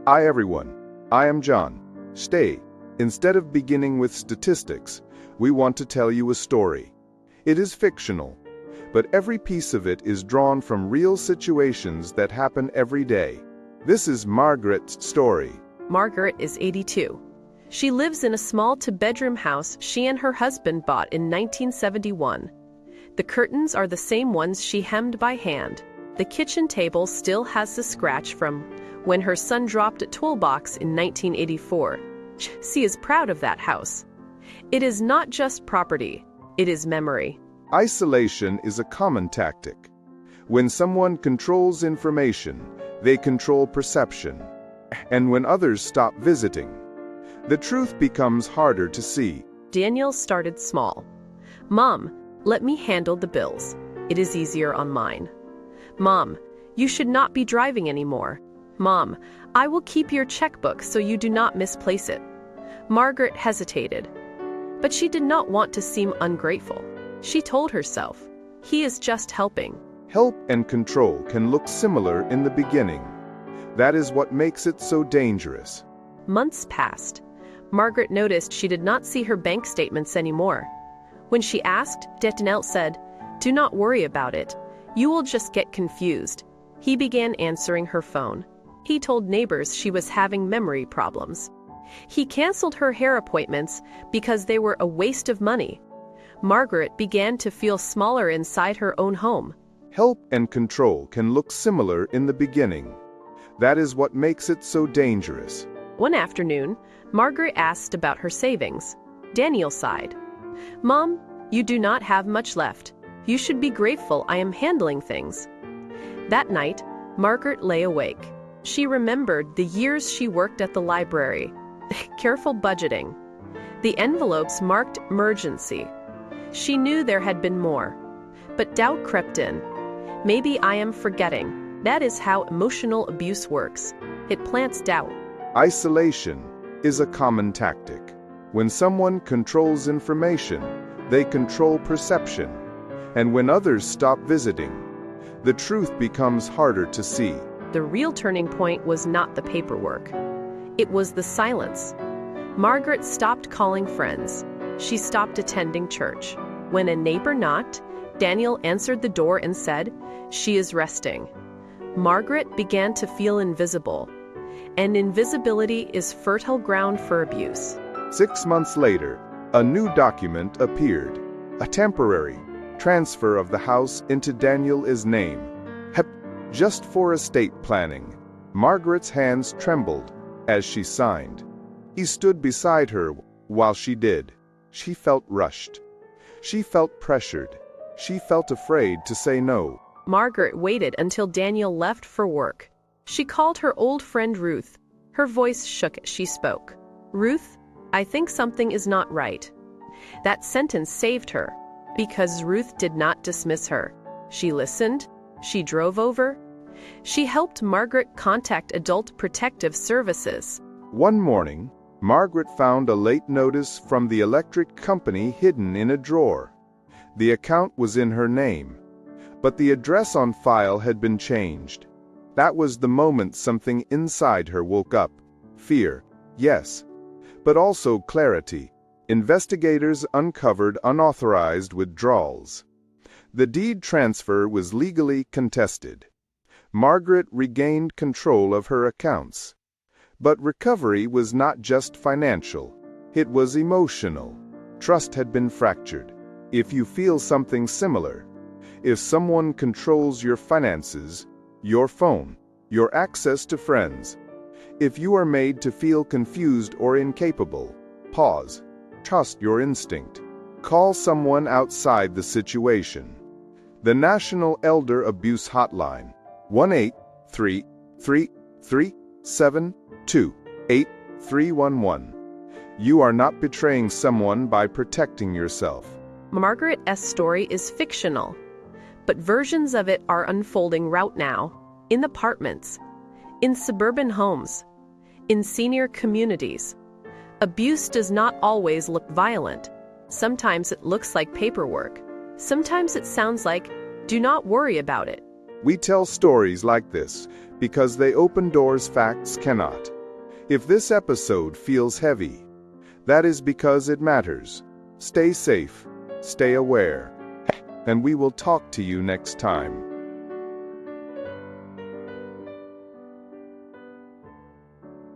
Hi everyone, I am John. Stay. Instead of beginning with statistics, we want to tell you a story. It is fictional, but every piece of it is drawn from real situations that happen every day. This is Margaret's story. Margaret is 82. She lives in a small two-bedroom house she and her husband bought in 1971. The curtains are the same ones she hemmed by hand. The kitchen table still has the scratch from when her son dropped a toolbox in 1984. She is proud of that house. It is not just property, it is memory. Isolation is a common tactic. When someone controls information, they control perception. And when others stop visiting, the truth becomes harder to see. Daniel started small. Mom, let me handle the bills. It is easier on mine. Mom, you should not be driving anymore. Mom, I will keep your checkbook so you do not misplace it. Margaret hesitated, but she did not want to seem ungrateful. She told herself, he is just helping. Help and control can look similar in the beginning. That is what makes it so dangerous. Months passed. Margaret noticed she did not see her bank statements anymore. When she asked, Daniel said, "Do not worry about it. You will just get confused." He began answering her phone. He told neighbors she was having memory problems. He canceled her hair appointments because they were a waste of money. Margaret began to feel smaller inside her own home. Help and control can look similar in the beginning. That is what makes it so dangerous. One afternoon, Margaret asked about her savings. Daniel sighed. Mom, you do not have much left. You should be grateful I am handling things. That night, Margaret lay awake. She remembered the years she worked at the library. Careful budgeting. The envelopes marked emergency. She knew there had been more. But doubt crept in. Maybe I am forgetting. That is how emotional abuse works. It plants doubt. Isolation is a common tactic. When someone controls information, they control perception. And when others stop visiting, the truth becomes harder to see. The real turning point was not the paperwork. It was the silence. Margaret stopped calling friends. She stopped attending church. When a neighbor knocked, Daniel answered the door and said, "She is resting." Margaret began to feel invisible. And invisibility is fertile ground for abuse. 6 months later, a new document appeared. A temporary transfer of the house into Daniel's name. Just for estate planning. Margaret's hands trembled as she signed. He stood beside her while she did. She felt rushed. She felt pressured. She felt afraid to say no. Margaret waited until Daniel left for work. She called her old friend Ruth. Her voice shook as she spoke. "Ruth, I think something is not right." That sentence saved her, because Ruth did not dismiss her. She listened. She drove over. She helped Margaret contact Adult Protective Services. One morning, Margaret found a late notice from the electric company hidden in a drawer. The account was in her name, but the address on file had been changed. That was the moment something inside her woke up. Fear, yes, but also clarity. Investigators uncovered unauthorized withdrawals. The deed transfer was legally contested. Margaret regained control of her accounts. But recovery was not just financial. It was emotional. Trust had been fractured. If you feel something similar, if someone controls your finances, your phone, your access to friends, if you are made to feel confused or incapable, pause. Trust your instinct. Call someone outside the situation. The National Elder Abuse Hotline, 1-833-372-8311. You are not betraying someone by protecting yourself. Margaret's story is fictional, but versions of it are unfolding right now, in apartments, in suburban homes, in senior communities. Abuse does not always look violent. Sometimes it looks like paperwork. Sometimes it sounds like, "Do not worry about it." We tell stories like this because they open doors facts cannot. If this episode feels heavy, that is because it matters. Stay safe, stay aware, and we will talk to you next time.